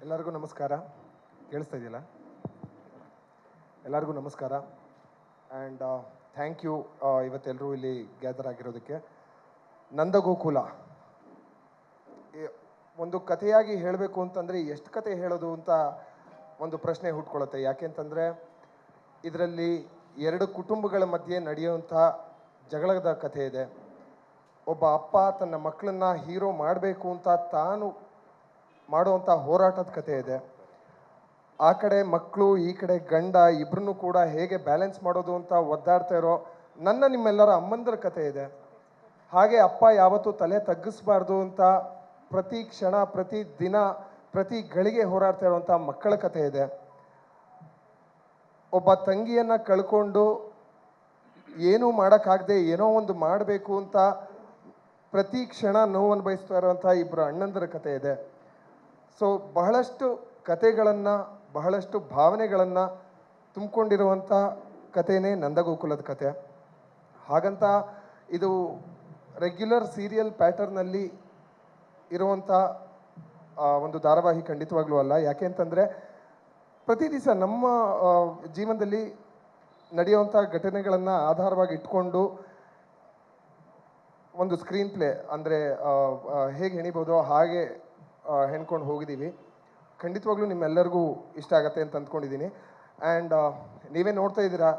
ಎಲ್ಲರಿಗೂ ನಮಸ್ಕಾರ. ಕೇಳಿಸ್ತಾ ಇದೆಯಲ್ಲ? ಎಲ್ಲರಿಗೂ ನಮಸ್ಕಾರ ಆ್ಯಂಡ್ ಥ್ಯಾಂಕ್ ಯು ಇವತ್ತೆಲ್ಲರೂ ಇಲ್ಲಿ ಗ್ಯಾದರ್ ಆಗಿರೋದಕ್ಕೆ. ನಂದಗೋಕುಲ ಒಂದು ಕಥೆಯಾಗಿ ಹೇಳಬೇಕು ಅಂತಂದರೆ ಎಷ್ಟು ಕತೆ ಹೇಳೋದು ಅಂತ ಒಂದು ಪ್ರಶ್ನೆ ಹುಟ್ಕೊಳ್ಳುತ್ತೆ. ಯಾಕೆಂತಂದರೆ ಇದರಲ್ಲಿ ಎರಡು ಕುಟುಂಬಗಳ ಮಧ್ಯೆ ನಡೆಯುವಂಥ ಜಗಳದ ಕಥೆ ಇದೆ. ಒಬ್ಬ ಅಪ್ಪ ತನ್ನ ಮಕ್ಕಳನ್ನ ಹೀರೋ ಮಾಡಬೇಕು ಅಂತ ತಾನು ಮಾಡುವಂಥ ಹೋರಾಟದ ಕಥೆ ಇದೆ. ಆ ಕಡೆ ಮಕ್ಕಳು, ಈ ಕಡೆ ಗಂಡ, ಇಬ್ಬರನ್ನೂ ಕೂಡ ಹೇಗೆ ಬ್ಯಾಲೆನ್ಸ್ ಮಾಡೋದು ಅಂತ ಒದ್ದಾಡ್ತಾ ಇರೋ ನಿಮ್ಮೆಲ್ಲರ ಅಮ್ಮಂದರ ಕಥೆ ಇದೆ. ಹಾಗೆ ಅಪ್ಪ ಯಾವತ್ತೂ ತಲೆ ತಗ್ಗಿಸ್ಬಾರ್ದು ಅಂತ ಪ್ರತಿ ಕ್ಷಣ, ಪ್ರತಿ ದಿನ, ಪ್ರತಿ ಗಳಿಗೆ ಹೋರಾಡ್ತಾ ಇರುವಂಥ ಮಕ್ಕಳ ಕಥೆ ಇದೆ. ಒಬ್ಬ ತಂಗಿಯನ್ನು ಕಳ್ಕೊಂಡು ಏನೂ ಮಾಡೋಕ್ಕಾಗದೆ ಏನೋ ಒಂದು ಮಾಡಬೇಕು ಅಂತ ಪ್ರತಿ ಕ್ಷಣ ನೋವನ್ನು ಬಯಸ್ತಾ ಇರುವಂಥ ಇಬ್ಬರು ಅಣ್ಣಂದರ ಕಥೆ ಇದೆ. ಸೊ ಬಹಳಷ್ಟು ಕತೆಗಳನ್ನು, ಬಹಳಷ್ಟು ಭಾವನೆಗಳನ್ನು ತುಂಬಿಕೊಂಡಿರುವಂಥ ಕಥೆನೇ ನಂದಗೋಕುಲದ ಕತೆ. ಹಾಗಂತ ಇದು ರೆಗ್ಯುಲರ್ ಸೀರಿಯಲ್ ಪ್ಯಾಟರ್ನಲ್ಲಿ ಇರುವಂಥ ಒಂದು ಧಾರಾವಾಹಿ ಖಂಡಿತವಾಗ್ಲೂ ಅಲ್ಲ. ಯಾಕೆ ಅಂತಂದರೆ ಪ್ರತಿ ದಿವಸ ನಮ್ಮ ಜೀವನದಲ್ಲಿ ನಡೆಯುವಂಥ ಘಟನೆಗಳನ್ನು ಆಧಾರವಾಗಿ ಇಟ್ಕೊಂಡು ಒಂದು ಸ್ಕ್ರೀನ್ ಪ್ಲೇ ಅಂದರೆ ಹೇಗೆ ಹೆಣಿಬೋದೋ ಹಾಗೆ ಹೆಣ್ಕೊಂಡು ಹೋಗಿದ್ದೀವಿ. ಖಂಡಿತವಾಗ್ಲೂ ನಿಮ್ಮೆಲ್ಲರಿಗೂ ಇಷ್ಟ ಆಗತ್ತೆ ಅಂತ ಅಂದ್ಕೊಂಡಿದ್ದೀನಿ. ಆ್ಯಂಡ್ ನೀವೇ ನೋಡ್ತಾ ಇದ್ದೀರಾ,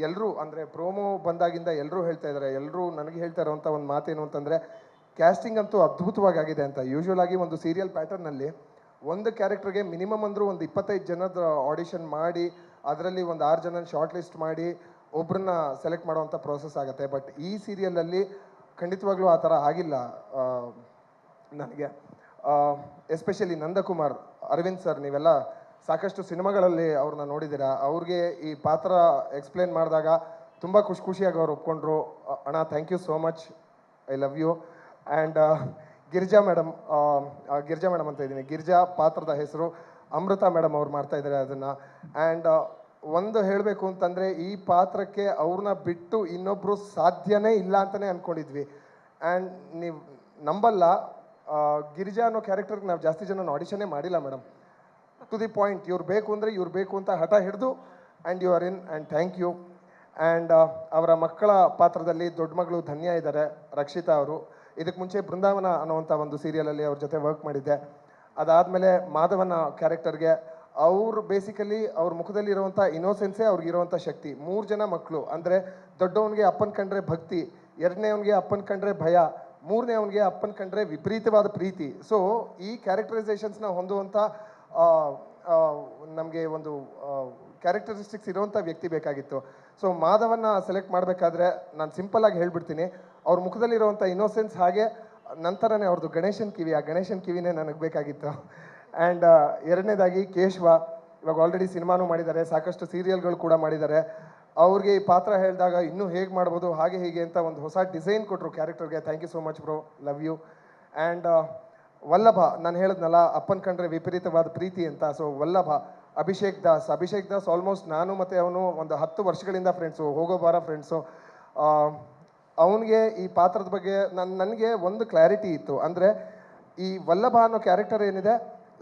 ಎಲ್ಲರೂ ಅಂದರೆ ಪ್ರೋಮೋ ಬಂದಾಗಿಂದ ಎಲ್ಲರೂ ಹೇಳ್ತಾ ಇದ್ದಾರೆ, ಎಲ್ಲರೂ ನನಗೆ ಹೇಳ್ತಾ ಇರೋವಂಥ ಒಂದು ಮಾತೇನು ಅಂತಂದರೆ ಕ್ಯಾಸ್ಟಿಂಗ್ ಅಂತೂ ಅದ್ಭುತವಾಗಿ ಆಗಿದೆ ಅಂತ. ಯೂಶ್ವಲ್ ಆಗಿ ಒಂದು ಸೀರಿಯಲ್ ಪ್ಯಾಟರ್ನಲ್ಲಿ ಒಂದು ಕ್ಯಾರೆಕ್ಟರ್ಗೆ ಮಿನಿಮಮ್ ಅಂದರೂ ಒಂದು 25 ಜನದ ಆಡಿಷನ್ ಮಾಡಿ ಅದರಲ್ಲಿ ಒಂದು 6 ಜನ ಶಾರ್ಟ್ ಲಿಸ್ಟ್ ಮಾಡಿ ಒಬ್ಬರನ್ನ ಸೆಲೆಕ್ಟ್ ಮಾಡುವಂಥ ಪ್ರೋಸೆಸ್ ಆಗುತ್ತೆ. ಬಟ್ ಈ ಸೀರಿಯಲಲ್ಲಿ ಖಂಡಿತವಾಗ್ಲೂ ಆ ಥರ ಆಗಿಲ್ಲ. ನನಗೆ ಎಸ್ಪೆಷಲಿ ನಂದಕುಮಾರ್, ಅರವಿಂದ್ ಸರ್, ನೀವೆಲ್ಲ ಸಾಕಷ್ಟು ಸಿನಿಮಾಗಳಲ್ಲಿ ಅವ್ರನ್ನ ನೋಡಿದ್ದೀರಾ. ಅವ್ರಿಗೆ ಈ ಪಾತ್ರ ಎಕ್ಸ್ಪ್ಲೇನ್ ಮಾಡಿದಾಗ ತುಂಬ ಖುಷಿಯಾಗಿ ಅವ್ರು ಒಪ್ಕೊಂಡ್ರು. ಅಣ್ಣ thank you so much, I love you. And Girija madam ಅಂತ ಇದ್ದೀನಿ, ಗಿರಿಜಾ ಪಾತ್ರದ ಹೆಸರು ಅಮೃತ ಮೇಡಮ್ ಅವ್ರು ಮಾಡ್ತಾ ಇದ್ದಾರೆ ಅದನ್ನು. ಆ್ಯಂಡ್ ಒಂದು ಹೇಳಬೇಕು ಅಂತಂದರೆ ಈ ಪಾತ್ರಕ್ಕೆ ಅವ್ರನ್ನ ಬಿಟ್ಟು ಇನ್ನೊಬ್ಬರು ಸಾಧ್ಯನೇ ಇಲ್ಲ ಅಂತಲೇ ಅಂದ್ಕೊಂಡಿದ್ವಿ. ಆ್ಯಂಡ್ ನೀವು ನಂಬಲ್ಲ, ಗಿರಿಜಾ ಅನ್ನೋ ಕ್ಯಾರೆಕ್ಟರ್ಗೆ ನಾವು ಜಾಸ್ತಿ ಜನ ಆಡಿಷನ್ನೇ ಮಾಡಿಲ್ಲ ಮೇಡಮ್. ಟು ದಿ ಪಾಯಿಂಟ್, ಇವ್ರು ಬೇಕು ಅಂದರೆ ಇವ್ರು ಬೇಕು ಅಂತ ಹಠ ಹಿಡಿದು and you are in, and thank you. And ಅವರ ಮಕ್ಕಳ ಪಾತ್ರದಲ್ಲಿ ದೊಡ್ಡ ಮಗಳು ಧನ್ಯ ಇದ್ದಾರೆ, ರಕ್ಷಿತಾ ಅವರು. ಇದಕ್ಕೆ ಮುಂಚೆ ಬೃಂದಾವನ ಅನ್ನುವಂಥ ಒಂದು ಸೀರಿಯಲಲ್ಲಿ ಅವ್ರ ಜೊತೆ ವರ್ಕ್ ಮಾಡಿದ್ದೆ. ಅದಾದಮೇಲೆ ಮಾಧವನ ಕ್ಯಾರೆಕ್ಟರ್ಗೆ ಅವರು ಬೇಸಿಕಲಿ ಅವ್ರ ಮುಖದಲ್ಲಿ ಇರುವಂಥ ಇನ್ನೋಸೆನ್ಸೇ ಅವ್ರಿಗಿರುವಂಥ ಶಕ್ತಿ. 3 ಜನ ಮಕ್ಕಳು ಅಂದರೆ ದೊಡ್ಡವನಿಗೆ ಅಪ್ಪನ ಕಂಡ್ರೆ ಭಕ್ತಿ, ಎರಡನೇವನಿಗೆ ಅಪ್ಪನ ಕಂಡ್ರೆ ಭಯ, ಮೂರನೇ ಅವನಿಗೆ ಅಪ್ಪನ ಕಂಡ್ರೆ ವಿಪರೀತವಾದ ಪ್ರೀತಿ. ಸೊ ಈ ಕ್ಯಾರೆಕ್ಟರೈಸೇಷನ್ಸ್ನ ಹೊಂದುವಂಥ ನಮಗೆ ಒಂದು ಕ್ಯಾರೆಕ್ಟರಿಸ್ಟಿಕ್ಸ್ ಇರುವಂಥ ವ್ಯಕ್ತಿ ಬೇಕಾಗಿತ್ತು. ಸೊ ಮಾಧವನ್ನ ಸೆಲೆಕ್ಟ್ ಮಾಡಬೇಕಾದ್ರೆ ನಾನು ಸಿಂಪಲ್ಲಾಗಿ ಹೇಳ್ಬಿಡ್ತೀನಿ, ಅವ್ರ ಮುಖದಲ್ಲಿರುವಂಥ ಇನ್ನೋಸೆನ್ಸ್ ಹಾಗೆ ನಂತರನೇ ಅವ್ರದ್ದು ಗಣೇಶನ್ ಕಿವಿ, ಆ ಗಣೇಶನ್ ಕಿವಿನೇ ನನಗೆ ಬೇಕಾಗಿತ್ತು. ಆ್ಯಂಡ್ ಎರಡನೇದಾಗಿ ಕೇಶವ, ಇವಾಗ ಆಲ್ರೆಡಿ ಸಿನಿಮಾನೂ ಮಾಡಿದ್ದಾರೆ, ಸಾಕಷ್ಟು ಸೀರಿಯಲ್ಗಳು ಕೂಡ ಮಾಡಿದ್ದಾರೆ. ಅವ್ರಿಗೆ ಈ ಪಾತ್ರ ಹೇಳಿದಾಗ ಇನ್ನೂ ಹೇಗೆ ಮಾಡ್ಬೋದು ಹಾಗೆ ಹೀಗೆ ಅಂತ ಒಂದು ಹೊಸ ಡಿಸೈನ್ ಕೊಟ್ಟರು ಕ್ಯಾರೆಕ್ಟರ್ಗೆ. Thank you so much bro, love you. And Vallabha, ನಾನು ಹೇಳಿದ್ನಲ್ಲ ಅಪ್ಪನ ಕಂಡ್ರೆ ವಿಪರೀತವಾದ ಪ್ರೀತಿ ಅಂತ. ಸೊ ವಲ್ಲಭ ಅಭಿಷೇಕ್ ದಾಸ್ ಆಲ್ಮೋಸ್ಟ್ ನಾನು ಮತ್ತು ಅವನು ಒಂದು 10 ವರ್ಷಗಳಿಂದ ಫ್ರೆಂಡ್ಸು, ಹೋಗೋ ಬಾರ ಫ್ರೆಂಡ್ಸು. ಅವನಿಗೆ ಈ ಪಾತ್ರದ ಬಗ್ಗೆ ನನಗೆ ಒಂದು ಕ್ಲಾರಿಟಿ ಇತ್ತು. ಅಂದರೆ ಈ ವಲ್ಲಭ ಅನ್ನೋ ಕ್ಯಾರೆಕ್ಟರ್ ಏನಿದೆ,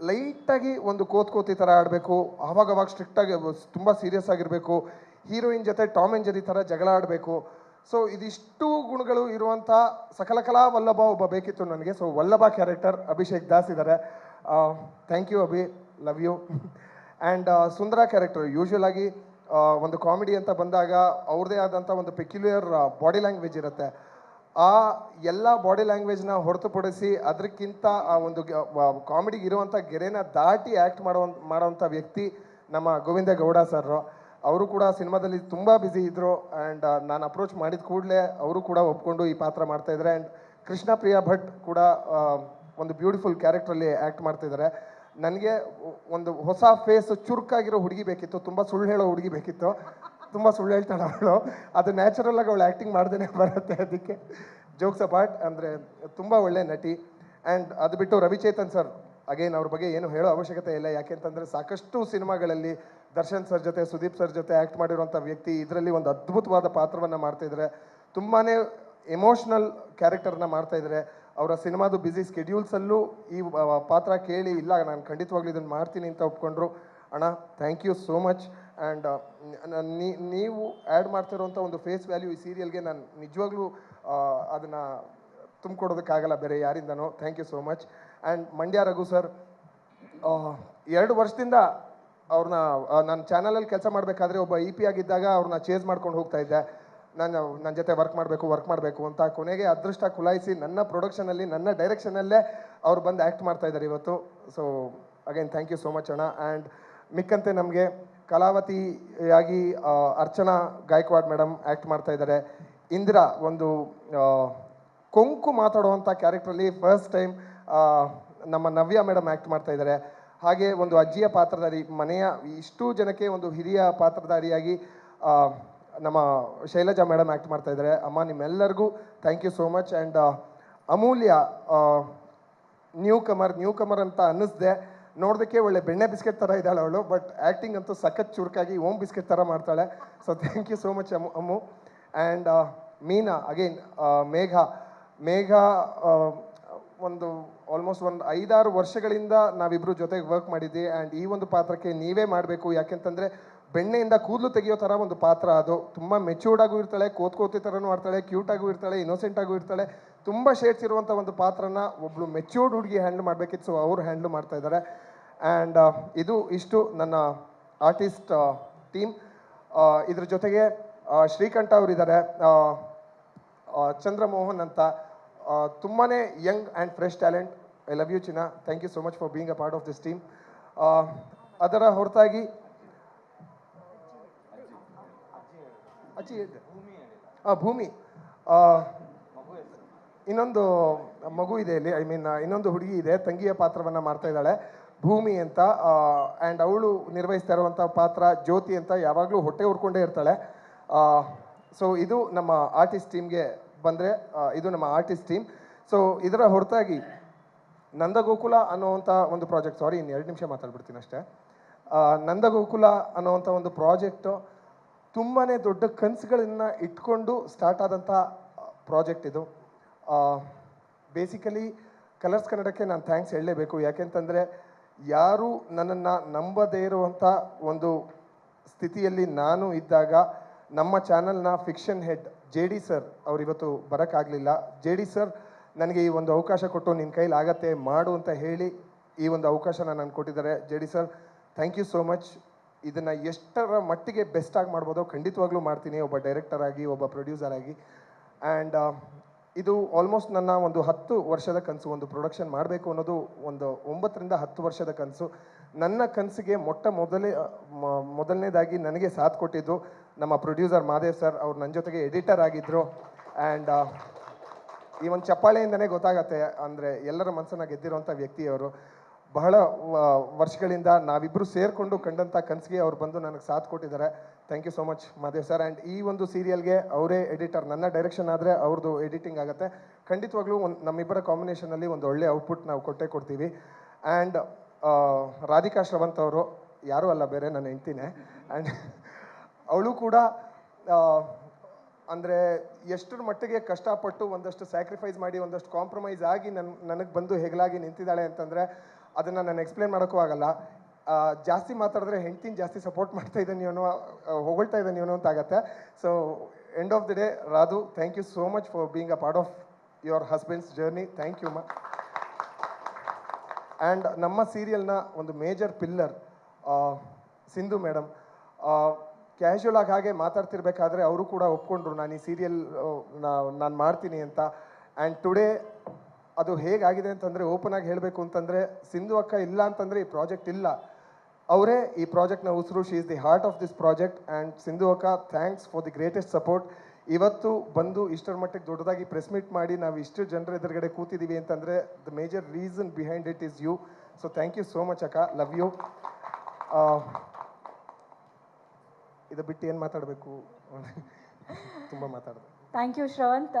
ಲೈಟಾಗಿ ಒಂದು ಕೋತಿ ಥರ ಆಡಬೇಕು, ಆವಾಗವಾಗ ಸ್ಟ್ರಿಕ್ಟಾಗಿ ತುಂಬ ಸೀರಿಯಸ್ ಆಗಿರಬೇಕು, ಹೀರೋಯಿನ್ ಜೊತೆ ಟಾಮ್ ಆ್ಯಂಡ್ ಜೆರಿ ಥರ ಜಗಳ ಆಡಬೇಕು. ಸೊ ಇದಿಷ್ಟು ಗುಣಗಳು ಇರುವಂಥ ಸಕಲಕಲಾ ವಲ್ಲಭ ಒಬ್ಬ ಬೇಕಿತ್ತು ನನಗೆ. ಸೊ ವಲ್ಲಭ ಕ್ಯಾರೆಕ್ಟರ್ ಅಭಿಷೇಕ್ ದಾಸ್ ಇದ್ದಾರೆ. Thank you Abhi, love you. And Sundara character, usual ಆಗಿ ಒಂದು ಕಾಮಿಡಿ ಅಂತ ಬಂದಾಗ ಅವ್ರದ್ದೇ ಆದಂಥ ಒಂದು ಪೆಕ್ಯುಲಿಯರ್ ಬಾಡಿ ಲ್ಯಾಂಗ್ವೇಜ್ ಇರುತ್ತೆ. ಆ ಎಲ್ಲ ಬಾಡಿ ಲ್ಯಾಂಗ್ವೇಜ್ನ ಹೊರತುಪಡಿಸಿ ಅದಕ್ಕಿಂತ ಆ ಒಂದು ಕಾಮಿಡಿಗೆ ಇರುವಂಥ ಗೆರೆನ ದಾಟಿ ಆ್ಯಕ್ಟ್ ಮಾಡೋವಂಥ ವ್ಯಕ್ತಿ ನಮ್ಮ ಗೋವಿಂದ ಗೌಡ ಸರ್. ಅವರು ಕೂಡ ಸಿನಿಮಾದಲ್ಲಿ ತುಂಬ ಬ್ಯುಸಿ ಇದ್ದರು. ಆ್ಯಂಡ್ ನಾನು ಅಪ್ರೋಚ್ ಮಾಡಿದ ಕೂಡಲೇ ಅವರು ಕೂಡ ಒಪ್ಕೊಂಡು ಈ ಪಾತ್ರ ಮಾಡ್ತಾಯಿದ್ದಾರೆ. ಆ್ಯಂಡ್ ಕೃಷ್ಣ ಪ್ರಿಯಾ ಭಟ್ ಕೂಡ ಒಂದು ಬ್ಯೂಟಿಫುಲ್ ಕ್ಯಾರೆಕ್ಟ್ರಲ್ಲಿ ಆ್ಯಕ್ಟ್ ಮಾಡ್ತಾಯಿದ್ದಾರೆ. ನನಗೆ ಒಂದು ಹೊಸ ಫೇಸ್, ಚುರುಕಾಗಿರೋ ಹುಡುಗಿ ಬೇಕಿತ್ತು, ತುಂಬ ಸುಳ್ಳು ಹೇಳೋ ಹುಡುಗಿ ಬೇಕಿತ್ತು. ತುಂಬ ಸುಳ್ಳು ಹೇಳ್ತಾಳೆ ಅವಳು, ಅದು ನ್ಯಾಚುರಲಾಗಿ ಅವಳು ಆ್ಯಕ್ಟಿಂಗ್ ಮಾಡ್ದೇ ಬರುತ್ತೆ. ಅದಕ್ಕೆ ಜೋಕ್ಸ್ ಅಪಾರ್ಟ್, ಅಂದರೆ ತುಂಬ ಒಳ್ಳೆ ನಟಿ. ಆ್ಯಂಡ್ ಅದು ಬಿಟ್ಟು ರವಿಚೇತನ್ ಸರ್, ಅಗೇನ್ ಅವ್ರ ಬಗ್ಗೆ ಏನು ಹೇಳೋ ಅವಶ್ಯಕತೆ ಇಲ್ಲ. ಯಾಕೆಂತಂದರೆ ಸಾಕಷ್ಟು ಸಿನಿಮಾಗಳಲ್ಲಿ ದರ್ಶನ್ ಸರ್ ಜೊತೆ, ಸುದೀಪ್ ಸರ್ ಜೊತೆ ಆ್ಯಕ್ಟ್ ಮಾಡಿರುವಂಥ ವ್ಯಕ್ತಿ. ಇದರಲ್ಲಿ ಒಂದು ಅದ್ಭುತವಾದ ಪಾತ್ರವನ್ನು ಮಾಡ್ತಾಯಿದ್ದಾರೆ. ತುಂಬಾ ಎಮೋಷ್ನಲ್ ಕ್ಯಾರೆಕ್ಟರ್ನ ಮಾಡ್ತಾಯಿದ್ದಾರೆ. ಅವರ ಸಿನಿಮಾದು ಬ್ಯುಸಿ ಸ್ಕೆಡ್ಯೂಲ್ಸಲ್ಲೂ ಈ ಪಾತ್ರ ಕೇಳಿ ಇಲ್ಲ ನಾನು ಖಂಡಿತವಾಗ್ಲೂ ಇದನ್ನು ಮಾಡ್ತೀನಿ ಅಂತ ಒಪ್ಕೊಂಡ್ರು. ಅಣ್ಣ thank you so much. And ನೀವು ಆ್ಯಡ್ ಮಾಡ್ತಿರೋಂಥ ಒಂದು ಫೇಸ್ ವ್ಯಾಲ್ಯೂ ಈ ಸೀರಿಯಲ್ಗೆ ನಾನು ನಿಜವಾಗ್ಲೂ ಅದನ್ನು ತುಂಬಿಕೊಡೋದಕ್ಕಾಗಲ್ಲ ಬೇರೆ ಯಾರಿಂದನೋ. Thank you so much. And Mandya Raghu sir, 2 ವರ್ಷದಿಂದ ಅವ್ರನ್ನ ನಾನು ಚಾನಲಲ್ಲಿ ಕೆಲಸ ಮಾಡಬೇಕಾದ್ರೆ ಒಬ್ಬ ಇ ಪಿ ಆಗಿದ್ದಾಗ ಅವ್ರನ್ನ ಚೇಸ್ ಮಾಡ್ಕೊಂಡು ಹೋಗ್ತಾ ಇದ್ದೆ. ನನ್ನ ಜೊತೆ ವರ್ಕ್ ಮಾಡಬೇಕು ಅಂತ. ಕೊನೆಗೆ ಅದೃಷ್ಟ ಕುಲಾಯಿಸಿ ನನ್ನ ಪ್ರೊಡಕ್ಷನಲ್ಲಿ ನನ್ನ ಡೈರೆಕ್ಷನಲ್ಲೇ ಅವ್ರು ಬಂದು ಆ್ಯಕ್ಟ್ ಮಾಡ್ತಾ ಇದ್ದಾರೆ ಇವತ್ತು. So again thank you so much ಅಣ್ಣ. ಆ್ಯಂಡ್ ಮಿಕ್ಕಂತೆ ನಮಗೆ ಕಲಾವತಿಯಾಗಿ ಅರ್ಚನಾ ಗಾಯಕ್ವಾಡ್ ಮೇಡಮ್ ಆ್ಯಕ್ಟ್ ಮಾಡ್ತಾ ಇದ್ದಾರೆ. ಇಂದಿರಾ ಒಂದು ಕೊಂಕು ಮಾತಾಡುವಂಥ ಕ್ಯಾರೆಕ್ಟ್ರಲ್ಲಿ ಫಸ್ಟ್ ಟೈಮ್ ನಮ್ಮ ನವ್ಯ ಮೇಡಮ್ ಆ್ಯಕ್ಟ್ ಮಾಡ್ತಾ ಇದ್ದಾರೆ. ಹಾಗೆ ಒಂದು ಅಜ್ಜಿಯ ಪಾತ್ರಧಾರಿ, ಮನೆಯ ಇಷ್ಟೂ ಜನಕ್ಕೆ ಒಂದು ಹಿರಿಯ ಪಾತ್ರಧಾರಿಯಾಗಿ ನಮ್ಮ ಶೈಲಜಾ ಮೇಡಮ್ ಆ್ಯಕ್ಟ್ ಮಾಡ್ತಾ ಇದ್ದಾರೆ. ಅಮ್ಮ ನಿಮ್ಮೆಲ್ಲರಿಗೂ thank you so much. And Amulya newcomer ಅಂತ ಅನ್ನಿಸ್ದೆ. ನೋಡೋದಕ್ಕೆ ಒಳ್ಳೆ ಬೆಣ್ಣೆ ಬಿಸ್ಕೆಟ್ ಥರ ಇದ್ದಾಳೆ ಅವಳು, ಬಟ್ ಆ್ಯಕ್ಟಿಂಗ್ ಅಂತೂ ಸಖತ್ ಚುರುಕಾಗಿ ಓಮ್ ಬಿಸ್ಕೆಟ್ ಥರ ಮಾಡ್ತಾಳೆ. So thank you so much Ammu. And Meena again, Megha ಒಂದು ಆಲ್ಮೋಸ್ಟ್ ಒಂದು 5-6 ವರ್ಷಗಳಿಂದ ನಾವಿಬ್ಬರು ಜೊತೆಗೆ ವರ್ಕ್ ಮಾಡಿದ್ವಿ. ಆ್ಯಂಡ್ ಈ ಒಂದು ಪಾತ್ರಕ್ಕೆ ನೀವೇ ಮಾಡಬೇಕು, ಯಾಕೆಂತಂದರೆ ಬೆಣ್ಣೆಯಿಂದ ಕೂದಲು ತೆಗೆಯೋ ಥರ ಒಂದು ಪಾತ್ರ ಅದು. ತುಂಬ ಮೆಚ್ಯೂರ್ಡಾಗೂ ಇರ್ತಾಳೆ, ಕೋತಿ ಥರನೂ ಆಡ್ತಾಳೆ, ಕ್ಯೂಟಾಗೂ ಇರ್ತಾಳೆ, ಇನ್ನೋಸೆಂಟಾಗೂ ಇರ್ತಾಳೆ. ತುಂಬ ಶೇಡ್ಸ್ ಇರುವಂಥ ಒಂದು ಪಾತ್ರನ ಒಬ್ಬಳು ಮೆಚ್ಯೂರ್ಡ್ ಹುಡುಗಿ ಹ್ಯಾಂಡ್ಲ್ ಮಾಡಬೇಕಿತ್ತು. ಸೊ ಅವರು ಹ್ಯಾಂಡ್ಲ್ ಮಾಡ್ತಾ ಇದ್ದಾರೆ. ಆ್ಯಂಡ್ ಇಷ್ಟು ನನ್ನ ಆರ್ಟಿಸ್ಟ್ ಟೀಮ್. ಇದ್ರ ಜೊತೆಗೆ ಶ್ರೀಕಂಠ ಅವರಿದ್ದಾರೆ, ಚಂದ್ರಮೋಹನ್ ಅಂತ, ತುಂಬಾ young and fresh talent. I love you ಚಿನ್ನ. Thank you so much for being a part of this team. ಅದರ ಹೊರತಾಗಿ ಭೂಮಿ, ಇನ್ನೊಂದು ಮಗು ಇದೆ ಇಲ್ಲಿ, ಇನ್ನೊಂದು ಹುಡುಗಿ ಇದೆ, ತಂಗಿಯ ಪಾತ್ರವನ್ನು ಮಾಡ್ತಾ ಇದ್ದಾಳೆ ಭೂಮಿ ಅಂತ. ಆ್ಯಂಡ್ ಅವಳು ನಿರ್ವಹಿಸ್ತಾ ಇರುವಂಥ ಪಾತ್ರ ಜ್ಯೋತಿ ಅಂತ, ಯಾವಾಗಲೂ ಹೊಟ್ಟೆ ಉರ್ಕೊಂಡೇ ಇರ್ತಾಳೆ. ಸೊ ಇದು ನಮ್ಮ ಆರ್ಟಿಸ್ಟ್ ಟೀಮ್ಗೆ ಬಂದರೆ ಇದು ನಮ್ಮ ಆರ್ಟಿಸ್ಟ್ ಟೀಮ್. ಸೊ ಇದರ ಹೊರತಾಗಿ ನಂದಗೋಕುಲ ಅನ್ನೋವಂಥ ಒಂದು ಪ್ರಾಜೆಕ್ಟ್, ಸಾರಿ ಇನ್ನು 2 ನಿಮಿಷ ಮಾತಾಡ್ಬಿಡ್ತೀನಿ ಅಷ್ಟೇ. ನಂದಗೋಕುಲ ಅನ್ನೋವಂಥ ಒಂದು ಪ್ರಾಜೆಕ್ಟು ತುಂಬಾ ದೊಡ್ಡ ಕನಸುಗಳನ್ನು ಇಟ್ಕೊಂಡು ಸ್ಟಾರ್ಟ್ ಆದಂಥ ಪ್ರಾಜೆಕ್ಟ್ ಇದು. ಬೇಸಿಕಲಿ ಕಲರ್ಸ್ ಕನ್ನಡಕ್ಕೆ ನಾನು ಥ್ಯಾಂಕ್ಸ್ ಹೇಳಲೇಬೇಕು. ಯಾಕೆಂತಂದರೆ ಯಾರು ನನ್ನನ್ನು ನಂಬದೇ ಇರುವಂಥ ಒಂದು ಸ್ಥಿತಿಯಲ್ಲಿ ನಾನು ಇದ್ದಾಗ ನಮ್ಮ ಚಾನಲ್ನ ಫಿಕ್ಷನ್ ಹೆಡ್ JD ಸರ್ ಅವರಿವತ್ತು ಬರೋಕ್ಕಾಗಲಿಲ್ಲ. JD ಸರ್ ನನಗೆ ಈ ಒಂದು ಅವಕಾಶ ಕೊಟ್ಟು ನಿನ್ನ ಕೈಲಿ ಆಗತ್ತೆ ಮಾಡು ಅಂತ ಹೇಳಿ ಈ ಒಂದು ಅವಕಾಶನ ನನಗೆ ಕೊಟ್ಟಿದ್ದಾರೆ. JD sir thank you so much. ಇದನ್ನು ಎಷ್ಟರ ಮಟ್ಟಿಗೆ ಬೆಸ್ಟಾಗಿ ಮಾಡ್ಬೋದೋ ಖಂಡಿತವಾಗ್ಲೂ ಮಾಡ್ತೀನಿ, ಒಬ್ಬ ಡೈರೆಕ್ಟರ್ ಆಗಿ, ಒಬ್ಬ ಪ್ರೊಡ್ಯೂಸರ್ ಆಗಿ. ಆ್ಯಂಡ್ ಇದು ಆಲ್ಮೋಸ್ಟ್ ನನ್ನ ಒಂದು 10 ವರ್ಷದ ಕನಸು. ಒಂದು ಪ್ರೊಡಕ್ಷನ್ ಮಾಡಬೇಕು ಅನ್ನೋದು ಒಂದು 9ರಿಂದ 10 ವರ್ಷದ ಕನಸು. ನನ್ನ ಕನಸಿಗೆ ಮೊದಲನೇದಾಗಿ ನನಗೆ ಸಾಥ್ ಕೊಟ್ಟಿದ್ದು ನಮ್ಮ ಪ್ರೊಡ್ಯೂಸರ್ ಮಾದೇವ್ ಸರ್. ಅವ್ರು ನನ್ನ ಜೊತೆಗೆ ಎಡಿಟರ್ ಆಗಿದ್ದರು. ಆ್ಯಂಡ್ ಈ ಒಂದು ಚಪ್ಪಾಳೆಯಿಂದನೇ ಗೊತ್ತಾಗತ್ತೆ ಅಂದರೆ ಎಲ್ಲರ ಮನಸ್ಸನ್ನು ಗೆದ್ದಿರೋಂಥ ವ್ಯಕ್ತಿಯವರು. ಬಹಳ ವರ್ಷಗಳಿಂದ ನಾವಿಬ್ಬರು ಸೇರಿಕೊಂಡು ಕಂಡಂಥ ಕನಸಿಗೆ ಅವ್ರು ಬಂದು ನನಗೆ ಸಾಥ್ ಕೊಟ್ಟಿದ್ದಾರೆ. Thank you so much Madev sir. And ಈ ಒಂದು ಸೀರಿಯಲ್ಗೆ ಅವರೇ ಎಡಿಟರ್, ನನ್ನ ಡೈರೆಕ್ಷನ್ ಆದರೆ ಅವ್ರದ್ದು ಎಡಿಟಿಂಗ್ ಆಗುತ್ತೆ. ಖಂಡಿತವಾಗ್ಲೂ ನಮ್ಮಿಬ್ಬರ ಕಾಂಬಿನೇಷನಲ್ಲಿ ಒಂದು ಒಳ್ಳೆ ಔಟ್ಪುಟ್ ನಾವು ಕೊಡ್ತೀವಿ. ಆ್ಯಂಡ್ ರಾಧಿಕಾ ಶ್ರವಂತ್ ಅವರು ಯಾರೂ ಅಲ್ಲ, ಬೇರೆ ನನ್ನ ಹೆಂಡ್ತಿನೇ. ಆ್ಯಂಡ್ ಅವಳು ಕೂಡ ಅಂದರೆ ಎಷ್ಟರ ಮಟ್ಟಿಗೆ ಕಷ್ಟಪಟ್ಟು ಒಂದಷ್ಟು ಸ್ಯಾಕ್ರಿಫೈಸ್ ಮಾಡಿ ಒಂದಷ್ಟು ಕಾಂಪ್ರಮೈಸ್ ಆಗಿ ನನಗೆ ಬಂದು ಹೆಗಲಾಗಿ ನಿಂತಿದ್ದಾಳೆ ಅಂತಂದರೆ ಅದನ್ನು ನಾನು ಎಕ್ಸ್ಪ್ಲೇನ್ ಮಾಡೋಕ್ಕೂ ಆಗಲ್ಲ. ಜಾಸ್ತಿ ಮಾತಾಡಿದ್ರೆ ಹೆಂಡ್ತಿನ ಜಾಸ್ತಿ ಸಪೋರ್ಟ್ ಮಾಡ್ತಾ ಇದ್ದಾನೆ ಇವನು, ಹೊಗಳ್ತಾ ಇದ್ದಾನೆ ಇವನು ಅಂತ ಆಗುತ್ತೆ. So end of the day Radhu, thank you so much for being a part of your husband's journey. Thank you ಮಾ. ಆ್ಯಂಡ್ ನಮ್ಮ ಸೀರಿಯಲ್ನ ಒಂದು major pillar Sindhu madam. Casual ಆಗಿ ಹಾಗೆ ಮಾತಾಡ್ತಿರ್ಬೇಕಾದ್ರೆ ಅವರು ಕೂಡ ಒಪ್ಕೊಂಡ್ರು ನಾನು ಈ ಸೀರಿಯಲ್ ನಾನು ಮಾಡ್ತೀನಿ ಅಂತ. ಆ್ಯಂಡ್ ಟುಡೇ ಅದು ಹೇಗಾಗಿದೆ ಅಂತಂದರೆ, ಓಪನ್ ಆಗಿ ಹೇಳಬೇಕು ಅಂತಂದರೆ, ಸಿಂಧು ಅಕ್ಕ ಇಲ್ಲ ಅಂತಂದರೆ ಈ ಪ್ರಾಜೆಕ್ಟ್ ಇಲ್ಲ. ಅವರೇ ಈ ಪ್ರಾಜೆಕ್ಟ್ನ ಉಸಿರು. She is the heart of this project. And Sindhu ಅಕ್ಕ, thanks for the greatest support. ಇವತ್ತು ಬಂದು ಇಷ್ಟರ ಮಟ್ಟಿಗೆ ದೊಡ್ಡದಾಗಿ ಪ್ರೆಸ್ ಮೀಟ್ ಮಾಡಿ ನಾವು ಇಷ್ಟು ಜನರ ಎದುರುಗಡೆ ಕೂತಿದ್ದೀವಿ ಅಂತಂದರೆ the major reason behind it is you. So thank you so much ಅಕ್ಕ, ಲವ್ ಯು. ಇದು ಬಿಟ್ಟು ಏನು ಮಾತಾಡಬೇಕು, ತುಂಬ ಮಾತಾಡಿದೆ. Thank you Shravanth.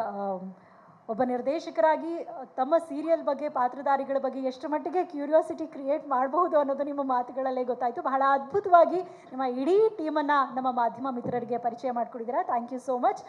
ಒಬ್ಬ ನಿರ್ದೇಶಕರಾಗಿ ತಮ್ಮ ಸೀರಿಯಲ್ ಬಗ್ಗೆ, ಪಾತ್ರಧಾರಿಗಳ ಬಗ್ಗೆ ಎಷ್ಟು ಮಟ್ಟಿಗೆ ಕ್ಯೂರಿಯಾಸಿಟಿ ಕ್ರಿಯೇಟ್ ಮಾಡಬಹುದು ಅನ್ನೋದು ನಿಮ್ಮ ಮಾತುಗಳಲ್ಲೇ ಗೊತ್ತಾಯಿತು. ಬಹಳ ಅದ್ಭುತವಾಗಿ ನಿಮ್ಮ ಇಡೀ ಟೀಮನ್ನು ನಮ್ಮ ಮಾಧ್ಯಮ ಮಿತ್ರರಿಗೆ ಪರಿಚಯ ಮಾಡಿಕೊಡಿದ್ದೀರಾ. Thank you so much.